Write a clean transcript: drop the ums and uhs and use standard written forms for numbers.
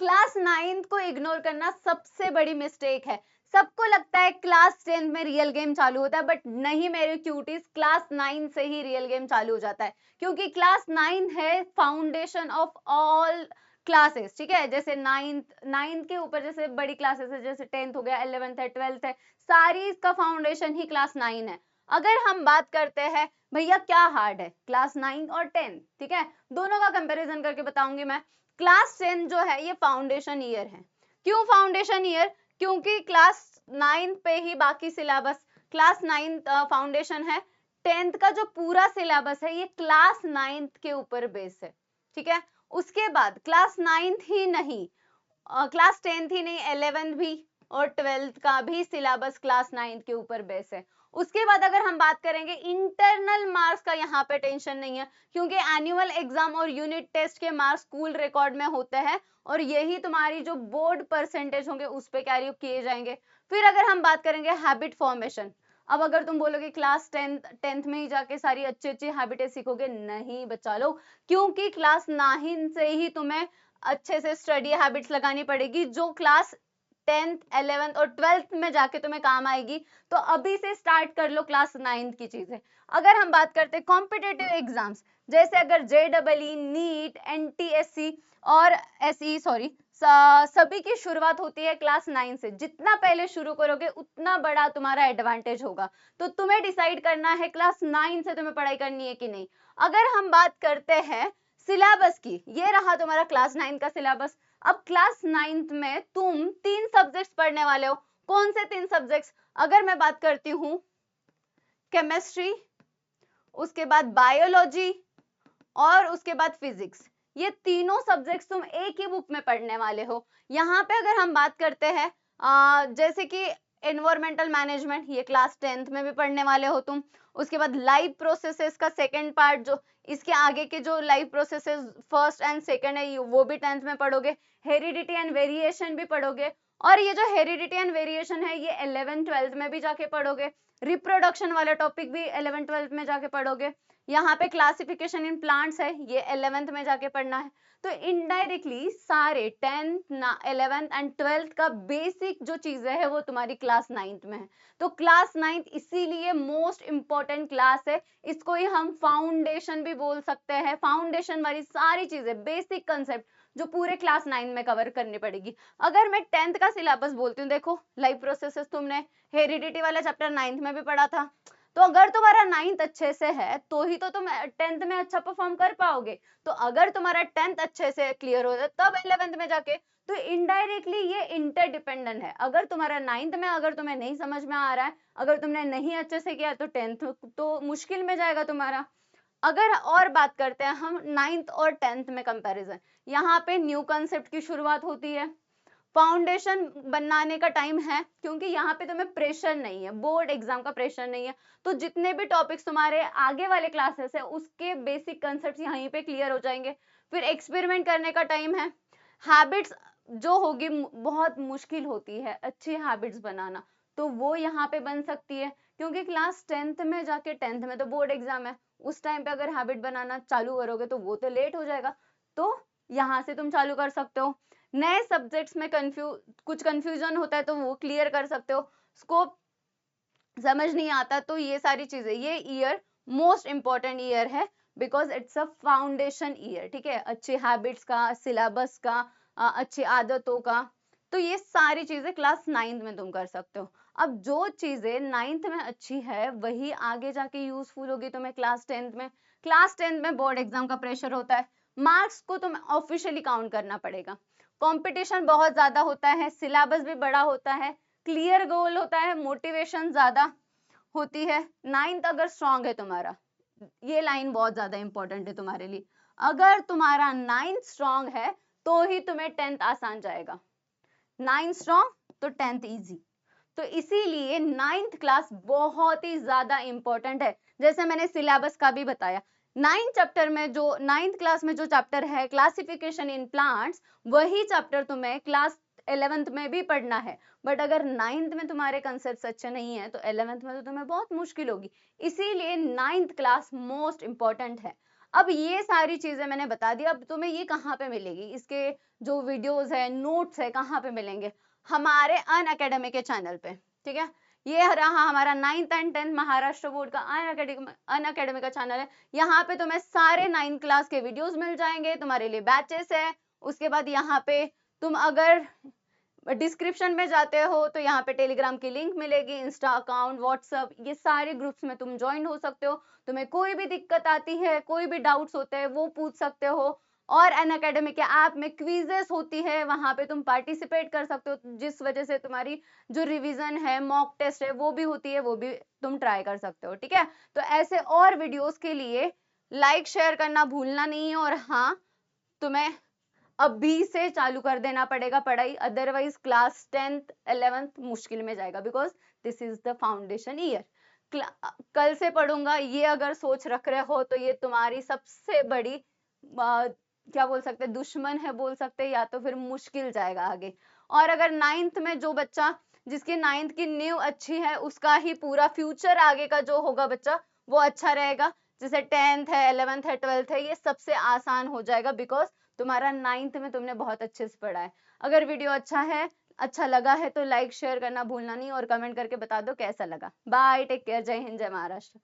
Class 9th को ignore करना सबसे बड़ी मिस्टेक है। सबको लगता है क्लास 10th में रियल गेम चालू होता है, बट नहीं मेरे क्यूटीज, क्लास 9 से ही रियल गेम चालू हो जाता है, क्योंकि क्लास 9 है फाउंडेशन ऑफ ऑल क्लासेस, ठीक है। जैसे नाइन्थ के ऊपर जैसे बड़ी क्लासेस है, जैसे 10th हो गया, 11th है, 12th है, सारी इसका फाउंडेशन ही क्लास 9 है। अगर हम बात करते हैं भैया क्या हार्ड है क्लास 9 और 10, ठीक है, दोनों का कंपैरिजन करके बताऊंगी मैं। क्लास 10 जो है ये फाउंडेशन ईयर है। क्यों फाउंडेशन ईयर? क्योंकि क्लास 9 पे ही बाकी सिलेबस, क्लास 9 फाउंडेशन है, 10th का जो पूरा सिलेबस है ये क्लास 9 के ऊपर बेस है, ठीक है। उसके बाद क्लास 9 ही नहीं, क्लास 10th ही नहीं, 11th भी और 12th का भी सिलेबस क्लास 9 के ऊपर बेस है। उसके बाद अगर हम बात करेंगे इंटरनल मार्क्स का, यहाँ पे टेंशन नहीं है, क्योंकि एनुअल एग्जाम और यूनिट टेस्ट के मार्क्स स्कूल रिकॉर्ड में होते हैं और यही तुम्हारी जो बोर्ड परसेंटेज होंगे उस पे कैरी किए जाएंगे। फिर अगर हम बात करेंगे हैबिट फॉर्मेशन, अब अगर तुम बोलोगे क्लास 10th में ही जाके सारी अच्छी अच्छी हैबिटें सीखोगे, नहीं बच्चा लोग, क्योंकि क्लास 9 से ही तुम्हें अच्छे से स्टडी हैबिट्स लगानी पड़ेगी, जो क्लास 10th, 11th और 12th में जाके तुम्हें काम आएगी। तो अभी से स्टार्ट कर लो क्लास 9 की चीजें। अगर हम बात करते हैं कॉम्पिटेटिव एग्जाम्स, जैसे अगर JEE, नीट, NTSC और सभी की शुरुआत होती है क्लास 9 से। जितना पहले शुरू करोगे उतना बड़ा तुम्हारा एडवांटेज होगा। तो तुम्हें डिसाइड करना है क्लास 9 से तुम्हें पढ़ाई करनी है कि नहीं। अगर हम बात करते हैं सिलेबस की, ये रहा तुम्हारा क्लास 9 का सिलेबस। अब क्लास 9th में तुम 3 सब्जेक्ट्स पढ़ने वाले हो। कौन से 3 सब्जेक्ट्स? अगर मैं बात करती हूँ केमिस्ट्री, उसके बाद बायोलॉजी और उसके बाद फिजिक्स, ये तीनों सब्जेक्ट्स तुम एक ही बुक में पढ़ने वाले हो। यहाँ पे अगर हम बात करते हैं जैसे कि एनवायरमेंटल मैनेजमेंट, ये क्लास 10th में भी पढ़ने वाले हो तुम। उसके बाद लाइव प्रोसेसेस का सेकंड पार्ट, जो इसके आगे के जो live processes first and second है वो भी 10th में पढ़ोगे। हेरिडिटी एंड वेरिएशन भी पढ़ोगे, और ये जो हेरिडिटी एंड वेरिएशन है ये 11th 12th में भी जाके पढ़ोगे। रिप्रोडक्शन वाला टॉपिक भी 11th 12th में जाके पढ़ोगे। यहाँ पे क्लासिफिकेशन इन प्लांट्स है, ये 11th में जाके पढ़ना है। तो इनडायरेक्टली सारे 10th 11th एंड 12th का बेसिक जो चीजें है वो तुम्हारी क्लास 9th में है। तो क्लास 9th इसीलिए मोस्ट इंपॉर्टेंट क्लास है। इसको ही हम फाउंडेशन भी बोल सकते हैं। फाउंडेशन वाली सारी चीजें, बेसिक कंसेप्ट जो पूरे क्लास 9 में कवर करनी पड़ेगी। अगर मैं 10th का सिलेबस बोलती हूँ, देखो लाइफ प्रोसेसेस तुमने हेरिडिटी वाला चैप्टर 9th में भी पढ़ा था। तो अगर तुम्हारा 9th अच्छे से है तो ही तो तुम 10th में अच्छा परफॉर्म कर पाओगे। तो अगर तुम्हारा 10th अच्छे से क्लियर हो जाए तब 11th में जाके, तो इनडायरेक्टली ये इंटरडिपेंडेंट है। अगर तुम्हारा 9th में अगर तुम्हें नहीं समझ में आ रहा है, अगर तुमने नहीं अच्छे से किया, तो 10th तो मुश्किल में जाएगा तुम्हारा। अगर और बात करते हैं हम 9th और 10th में कंपैरिजन, यहाँ पे न्यू कंसेप्ट की शुरुआत होती है। फाउंडेशन बनाने का टाइम है, क्योंकि यहाँ पे तुम्हें प्रेशर नहीं है, बोर्ड एग्जाम का प्रेशर नहीं है। तो जितने भी टॉपिक्स तुम्हारे आगे वाले क्लासेस है उसके बेसिक कंसेप्ट यहीं पे क्लियर हो जाएंगे। फिर एक्सपेरिमेंट करने का टाइम है। हैबिट्स जो होगी बहुत मुश्किल होती है अच्छी हैबिट्स बनाना, तो वो यहाँ पे बन सकती है, क्योंकि क्लास 10th में जाके 10th में तो बोर्ड एग्जाम है, उस टाइम पे अगर हैबिट बनाना चालू करोगे तो वो तो लेट हो जाएगा। तो यहाँ से तुम चालू कर सकते हो। नए सब्जेक्ट्स में कुछ कंफ्यूजन होता है तो वो क्लियर कर सकते हो। स्कोप समझ नहीं आता तो ये सारी चीजें, ये ईयर मोस्ट इंपॉर्टेंट ईयर है, because it's a foundation year, ठीक है। अच्छी हैबिट्स का, सिलेबस का, अच्छी आदतों का, तो ये सारी चीजें क्लास 9th में तुम कर सकते हो। अब जो चीजें 9th में अच्छी है वही आगे जाके यूजफुल होगी तुम्हें क्लास 10th में। क्लास 10th में बोर्ड एग्जाम का प्रेशर होता है, मार्क्स को तुम्हें ऑफिशियली काउंट करना पड़ेगा, कंपटीशन बहुत ज्यादा होता है, सिलेबस भी बड़ा होता है, क्लियर गोल होता है, मोटिवेशन ज्यादा होती है। 9th अगर स्ट्रांग है तुम्हारा, ये लाइन बहुत ज्यादा इंपॉर्टेंट है तुम्हारे लिए, अगर तुम्हारा 9th स्ट्रांग है तो ही तुम्हें 10th आसान जाएगा। 9th स्ट्रांग तो 10th इजी। तो इसीलिए 9th क्लास बहुत ही ज्यादा इंपॉर्टेंट है। जैसे मैंने सिलेबस का भी बताया, 9th चैप्टर में जो 9th क्लास में जो चैप्टर है क्लासिफिकेशन इन प्लांट्स, वही चैप्टर तुम्हें क्लास 11th में भी पढ़ना है। बट अगर 9th में तुम्हारे कंसेप्ट अच्छे नहीं है तो 11th में तो तुम्हें बहुत मुश्किल होगी। इसीलिए 9th क्लास मोस्ट इंपॉर्टेंट है। अब ये सारी चीजें मैंने बता दी, अब तुम्हें ये कहाँ पे मिलेगी, इसके जो वीडियोस है, नोट्स है, कहाँ पे मिलेंगे? हमारे अनअकैडमी के चैनल पे, ठीक है। ये रहा हमारा 9th and 10th Maharashtra board का अनअकैडमी का चैनल है। यहाँ पे तुम्हें सारे 9th क्लास के वीडियोस मिल जाएंगे, तुम्हारे लिए बैचेस है। उसके बाद यहाँ पे तुम अगर डिस्क्रिप्शन में जाते हो तो यहाँ पे टेलीग्राम की लिंक मिलेगी, इंस्टा अकाउंट, व्हाट्सअप, ये सारे ग्रुप्स में तुम ज्वाइन हो सकते हो। तुम्हें कोई भी दिक्कत आती है, कोई भी डाउट्स होते हैं, वो पूछ सकते हो। और अनअकैडमी के ऐप में क्विजेस होती है, वहां पे तुम पार्टिसिपेट कर सकते हो, जिस वजह से तुम्हारी जो रिवीजन है, मॉक टेस्ट है, वो भी होती है, वो भी तुम ट्राई कर सकते हो, ठीक है। तो ऐसे और वीडियोस के लिए लाइक शेयर करना भूलना नहीं है। और हाँ, तुम्हें अभी से चालू कर देना पड़ेगा पढ़ाई, अदरवाइज क्लास 10th 11th मुश्किल में जाएगा, because this is the foundation year. कल से पढ़ूंगा ये अगर सोच रख रहे हो तो ये तुम्हारी सबसे बड़ी क्या बोल सकते हैं, दुश्मन है बोल सकते हैं, या तो फिर मुश्किल जाएगा आगे। और अगर 9th में जो बच्चा जिसकी 9th की नींव अच्छी है, उसका ही पूरा फ्यूचर आगे का जो होगा बच्चा वो अच्छा रहेगा। जैसे 10th है, 11th है, 12th है, ये सबसे आसान हो जाएगा, बिकॉज तुम्हारा 9th में तुमने बहुत अच्छे से पढ़ा है। अगर वीडियो अच्छा लगा है तो लाइक शेयर करना भूलना नहीं, और कमेंट करके बता दो कैसा लगा। बाय, टेक केयर, जय हिंद, जय महाराष्ट्र।